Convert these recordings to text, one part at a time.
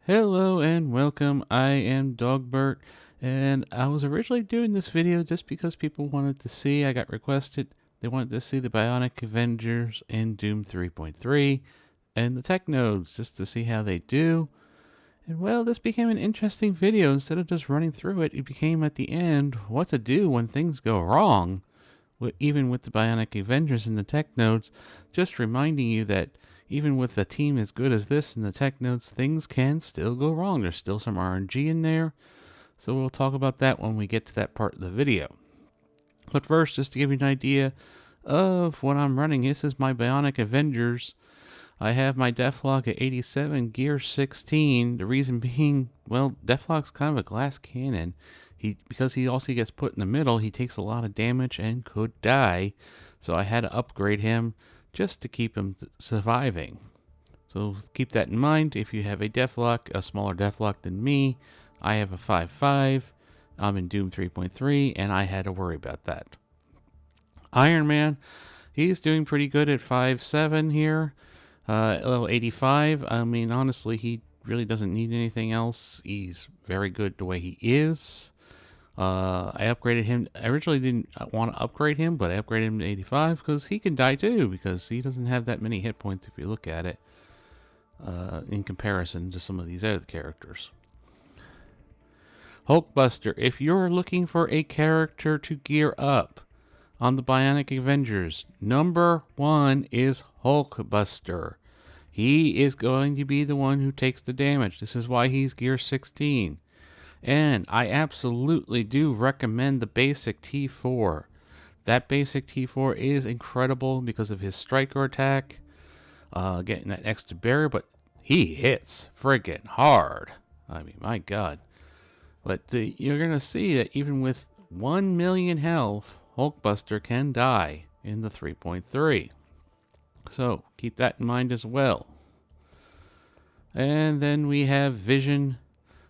Hello and welcome. I am Dogbert, and I was originally doing this video just because people wanted to see. I got requested. They wanted to see the Bionic Avengers in Doom 3.3 and the tech nodes just to see how they do. And well, this became an interesting video. Instead of just running through it, it became at the end what to do when things go wrong. Even with the Bionic Avengers and the tech nodes, just reminding you that even with a team as good as this and the tech nodes, things can still go wrong. There's still some RNG in there, so we'll talk about that when we get to that part of the video. But first, just to give you an idea of what I'm running, this is my Bionic Avengers. I have my Deathlock at 87, gear 16. The reason being, well, Deathlock's kind of a glass cannon. Because he also gets put in the middle, he takes a lot of damage and could die. So I had to upgrade him just to keep him surviving. So keep that in mind. If you have a Deathlock, a smaller Deathlock than me, I have a 5.5. I'm in Doom 3.3, and I had to worry about that. Iron Man, he's doing pretty good at 5.7 here. Level 85. I mean, honestly, he really doesn't need anything else. He's very good the way he is. I upgraded him. I originally didn't want to upgrade him, but I upgraded him to 85 because he can die too, because he doesn't have that many hit points if you look at it in comparison to some of these other characters. Hulkbuster, if you're looking for a character to gear up on the Bionic Avengers, number 1 is Hulkbuster. He is going to be the one who takes the damage. This is why he's gear 16. And I absolutely do recommend the basic T4. That basic T4 is incredible because of his striker attack, getting that extra barrier, but he hits friggin' hard. I mean, my god. But you're going to see that even with 1 million health, Hulkbuster can die in the 3.3. So keep that in mind as well. And then we have Vision.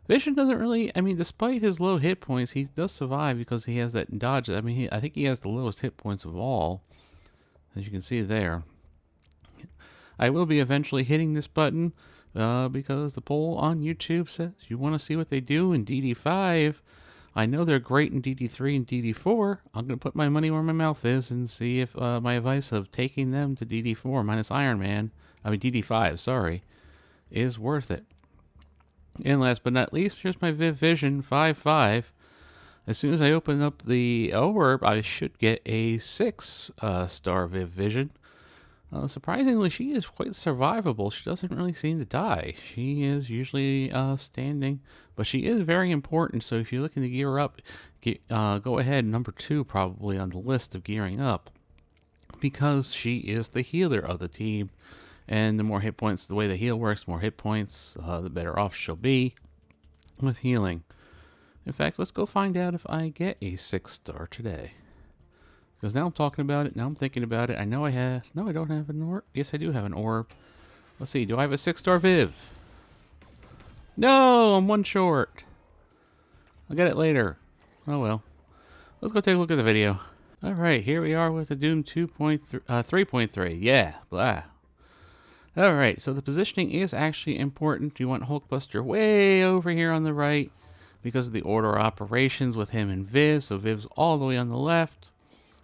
Vision doesn't really, I mean, despite his low hit points, he does survive because he has that dodge. I mean, I think he has the lowest hit points of all, as you can see there. I will be eventually hitting this button because the poll on YouTube says you want to see what they do in DD5. I know they're great in DD3 and DD4. I'm going to put my money where my mouth is and see if my advice of taking them to DD4 minus Iron Man, I mean DD5, sorry, is worth it. And last but not least, here's my Viv Vision 5.5. As soon as I open up the orb, I should get a 6-star Viv Vision. Surprisingly, she is quite survivable. She doesn't really seem to die. She is usually standing, but she is very important. So if you're looking to gear up, go ahead, number 2 probably on the list of gearing up, because she is the healer of the team. And the more hit points, the way the heal works, more hit points, the better off she'll be with healing. In fact, let's go find out if I get a 6-star today. Because now I'm talking about it, now I'm thinking about it. I know I have, no, I don't have an orb. Yes, I do have an orb. Let's see, do I have a 6-star Viv? No, I'm 1 short. I'll get it later. Oh well. Let's go take a look at the video. Alright, here we are with the Doom 3.3. Yeah, blah. Alright, so the positioning is actually important. You want Hulkbuster way over here on the right because of the order of operations with him and Viv. So Viv's all the way on the left.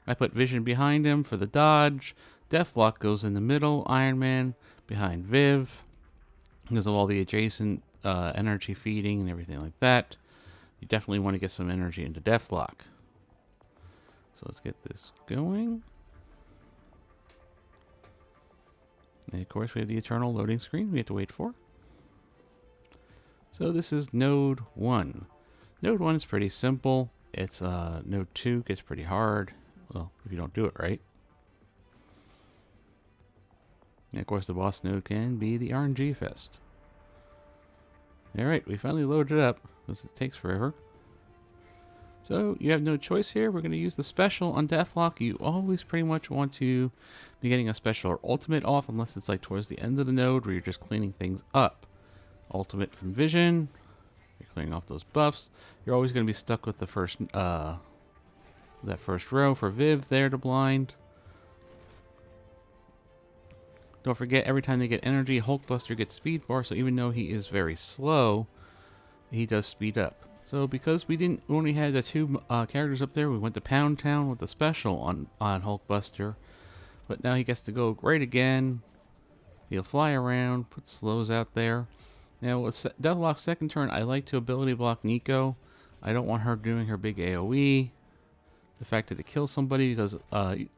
I put Vision behind him for the dodge. Deathlock goes in the middle. Iron Man behind Viv because of all the adjacent energy feeding and everything like that. You definitely want to get some energy into Deathlock. So let's get this going. And of course, we have the eternal loading screen we have to wait for. So this is node 1. Node 1 is pretty simple. It's node 2 gets pretty hard. Well, if you don't do it right. And of course, the boss node can be the RNG fest. Alright, we finally loaded it up because it takes forever. So you have no choice here. We're going to use the special on Deathlock. You always pretty much want to be getting a special or ultimate off unless it's like towards the end of the node where you're just cleaning things up. Ultimate from Vision. You're cleaning off those buffs. You're always going to be stuck with the first that first row for Viv there to blind. Don't forget, every time they get energy, Hulkbuster gets speed bar, so even though he is very slow, he does speed up. So because we only had the two characters up there, we went to Pound Town with the special on Hulkbuster. But now he gets to go great again. He'll fly around, put slows out there. Now with Deathlock's second turn, I like to ability block Nico. I don't want her doing her big AoE. The fact that it kills somebody, because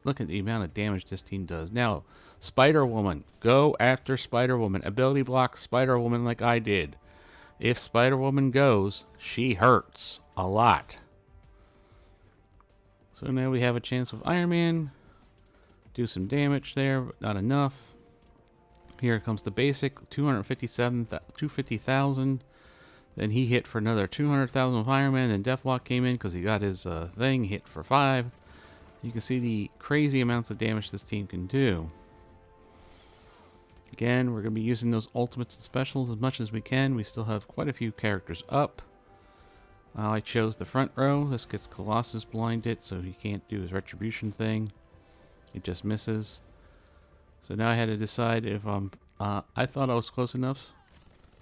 look at the amount of damage this team does. Now, Spider-Woman. Go after Spider-Woman. Ability block Spider-Woman like I did. If Spider-Woman goes, she hurts a lot. So now we have a chance with Iron Man. Do some damage there, but not enough. Here comes the basic, 250,000. Then he hit for another 200,000 with Iron Man. Then Deathlock came in because he got his thing, hit for 5. You can see the crazy amounts of damage this team can do. Again, we're going to be using those ultimates and specials as much as we can. We still have quite a few characters up. I chose the front row. This gets Colossus blinded, so he can't do his retribution thing. It just misses. So now I had to decide if I thought I was close enough,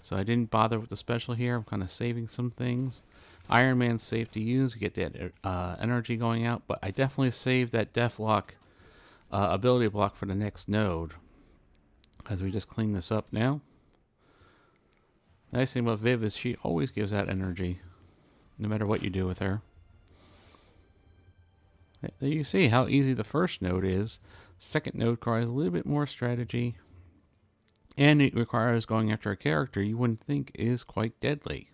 so I didn't bother with the special here. I'm kind of saving some things. Iron Man's safe to use. You get that energy going out, but I definitely saved that Deathlock ability block for the next node. As we just clean this up now. The nice thing about Viv is she always gives out energy, no matter what you do with her. There you see how easy the first node is. Second node requires a little bit more strategy. And it requires going after a character you wouldn't think is quite deadly.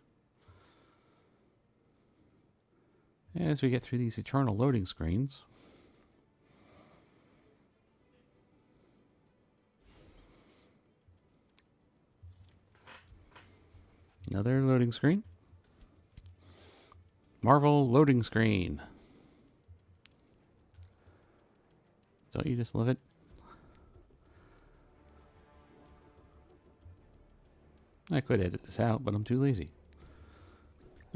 As we get through these eternal loading screens. Another loading screen. Marvel loading screen. Don't you just love it? I could edit this out, but I'm too lazy.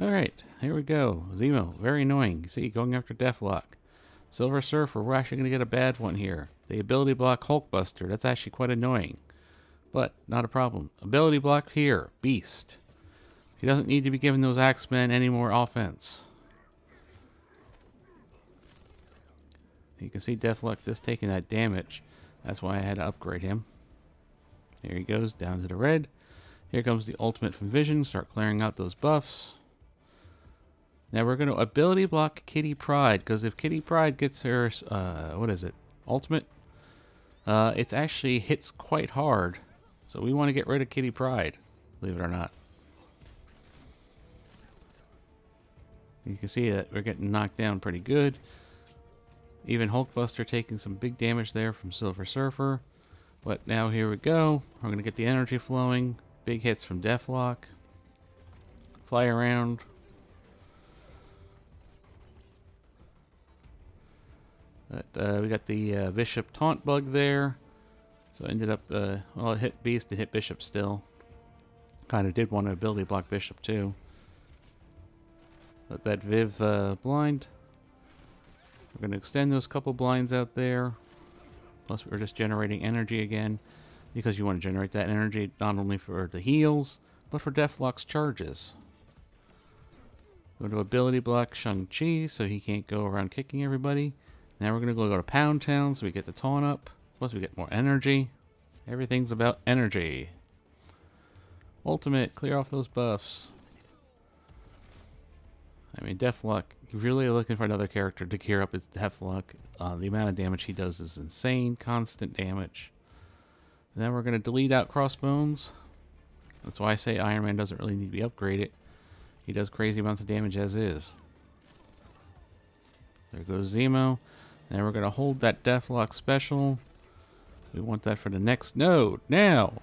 Alright, here we go. Zemo, very annoying. You see, going after Deathlock. Silver Surfer, we're actually going to get a bad one here. The ability block Hulkbuster, that's actually quite annoying. But, not a problem. Ability block here, Beast. He doesn't need to be giving those Axemen any more offense. You can see Deathlock just taking that damage. That's why I had to upgrade him. There he goes, down to the red. Here comes the ultimate from Vision. Start clearing out those buffs. Now we're going to ability block Kitty Pryde, because if Kitty Pryde gets her, what is it, ultimate, it actually hits quite hard. So we want to get rid of Kitty Pryde, believe it or not. You can see that we're getting knocked down pretty good. Even Hulkbuster taking some big damage there from Silver Surfer. But now here we go. We're going to get the energy flowing. Big hits from Deathlock. Fly around. But, we got the Bishop taunt bug there. So ended up, well, it hit Beast, it hit Bishop still. Kind of did want to ability block Bishop too. Let that Viv blind. We're going to extend those couple blinds out there. Plus we're just generating energy again. Because you want to generate that energy not only for the heals, but for Deathlock's charges. Go to ability block Shang-Chi so he can't go around kicking everybody. Now we're going to go to Pound Town so we get the taunt up. Plus we get more energy. Everything's about energy. Ultimate, clear off those buffs. I mean, Deathlock, if you're really looking for another character to gear up, it's Deathlock. The amount of damage he does is insane, constant damage. And then we're going to delete out Crossbones. That's why I say Iron Man doesn't really need to be upgraded. He does crazy amounts of damage as is. There goes Zemo. Now we're going to hold that Deathlock special. We want that for the next node. Now,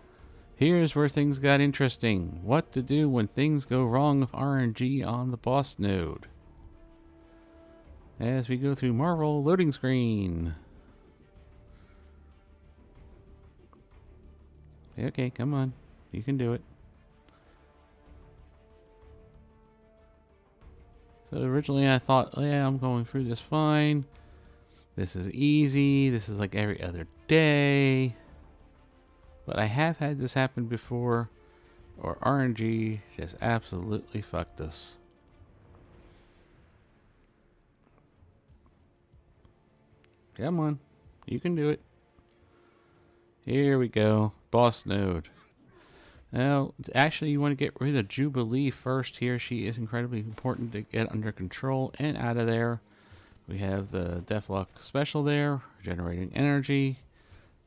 here's where things got interesting. What to do when things go wrong with RNG on the boss node. As we go through Marvel loading screen. Okay, come on. You can do it. So originally I thought, oh, yeah, I'm going through this fine. This is easy. This is like every other day. But I have had this happen before, or RNG just absolutely fucked us. Come on. You can do it. Here we go. Boss node. Now, actually, you want to get rid of Jubilee first here. She is incredibly important to get under control and out of there. We have the Deathlock special there, generating energy.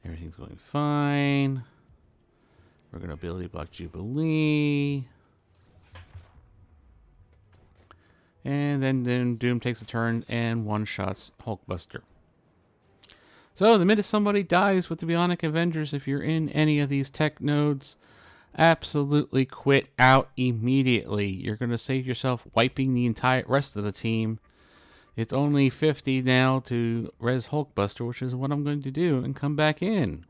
Everything's going fine. We're going to ability block Jubilee. And then Doom takes a turn and one-shots Hulkbuster. So, the minute somebody dies with the Bionic Avengers, if you're in any of these tech nodes, absolutely quit out immediately. You're going to save yourself wiping the entire rest of the team. It's only 50 now to res Hulkbuster, which is what I'm going to do, and come back in.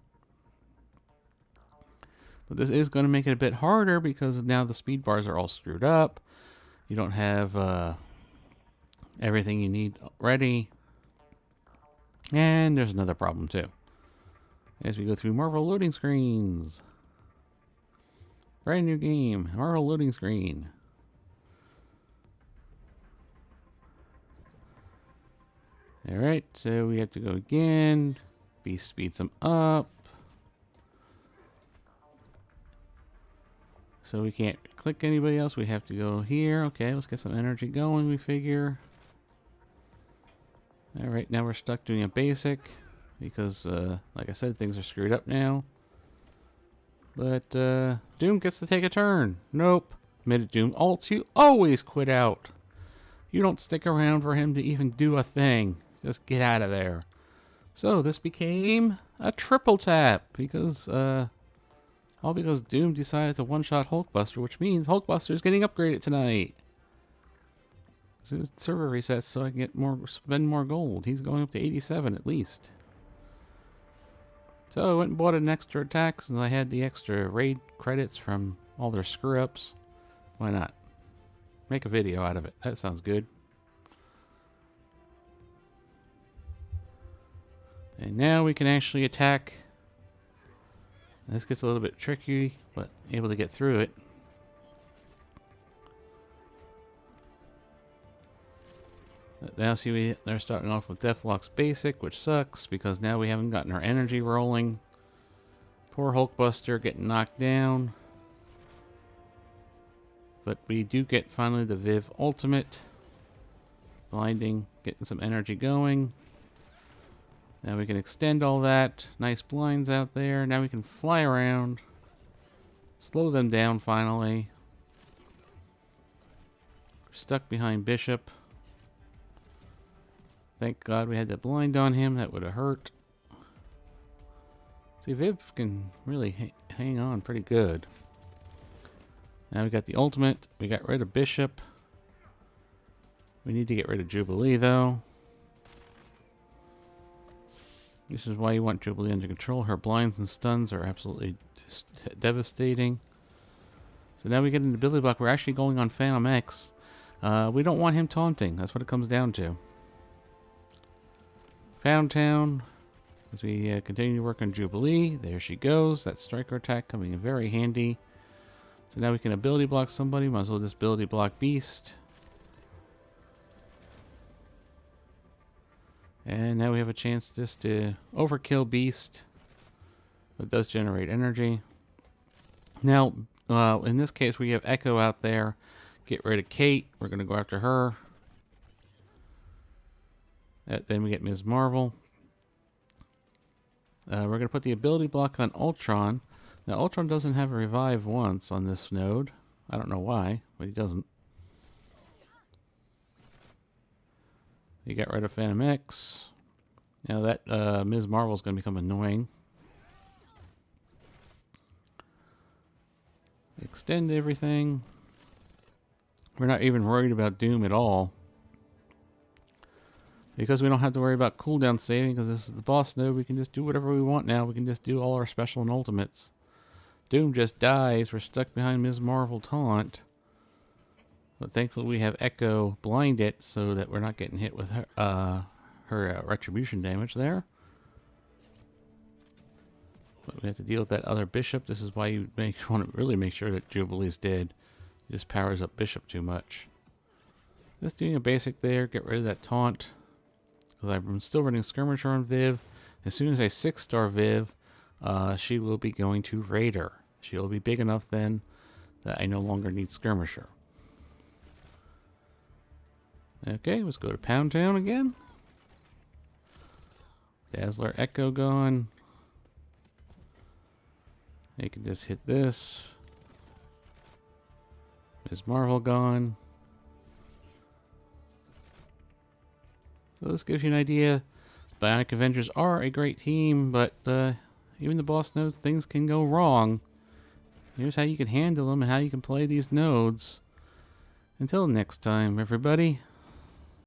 But this is going to make it a bit harder because now the speed bars are all screwed up. You don't have everything you need ready. And there's another problem too. As we go through Marvel loading screens. Brand new game, Marvel loading screen. Alright, so we have to go again. Beast speeds them up. So we can't click anybody else. We have to go here. Okay, let's get some energy going, we figure. Alright, now we're stuck doing a basic. Because, like I said, things are screwed up now. But, Doom gets to take a turn. Nope. Minute Doom ults, you always quit out. You don't stick around for him to even do a thing. Just get out of there. So, this became a triple tap. Because, all because Doom decided to one-shot Hulkbuster, which means Hulkbuster is getting upgraded tonight. So server resets so I can get spend more gold. He's going up to 87 at least. So I went and bought an extra attack since I had the extra raid credits from all their screw-ups. Why not? Make a video out of it. That sounds good. And now we can actually attack. This gets a little bit tricky, but able to get through it. Now see, they're starting off with Deathlock's basic, which sucks because now we haven't gotten our energy rolling. Poor Hulkbuster getting knocked down. But we do get finally the Viv ultimate. Blinding, getting some energy going. Now we can extend all that. Nice blinds out there. Now we can fly around. Slow them down finally. Stuck behind Bishop. Thank God we had that blind on him. That would have hurt. See, Viv can really hang on pretty good. Now we got the ultimate. We got rid of Bishop. We need to get rid of Jubilee, though. This is why you want Jubilee under control. Her blinds and stuns are absolutely devastating. So now we get into Billy Buck. We're actually going on Phantom X. We don't want him taunting. That's what it comes down to. Pound Town, as we continue to work on Jubilee. There she goes. That striker attack coming in very handy. So now we can ability block somebody. Might as well just ability block Beast. And now we have a chance just to overkill Beast. It does generate energy. Now, in this case, we have Echo out there. Get rid of Kate. We're going to go after her. Then we get Ms. Marvel. We're going to put the ability block on Ultron. Now, Ultron doesn't have a revive once on this node. I don't know why, but he doesn't. You got rid of Phantom X. Now that Ms. Marvel is going to become annoying. Extend everything. We're not even worried about Doom at all. Because we don't have to worry about cooldown saving, because this is the boss node, we can just do whatever we want now. We can just do all our special and ultimates. Doom just dies. We're stuck behind Ms. Marvel taunt. But thankfully we have Echo blind it so that we're not getting hit with her retribution damage there. But we have to deal with that other bishop. This is why you want to really make sure that Jubilee's dead. This powers up bishop too much. Just doing a basic there. Get rid of that taunt. Because I'm still running Skirmisher on Viv. As soon as I 6-star Viv, she will be going to Raider. She will be big enough then that I no longer need Skirmisher. Okay, let's go to Pound Town again. Dazzler Echo gone. You can just hit this. Ms. Marvel gone. So this gives you an idea. Bionic Avengers are a great team, but even the boss knows things can go wrong. Here's how you can handle them and how you can play these nodes. Until next time, everybody.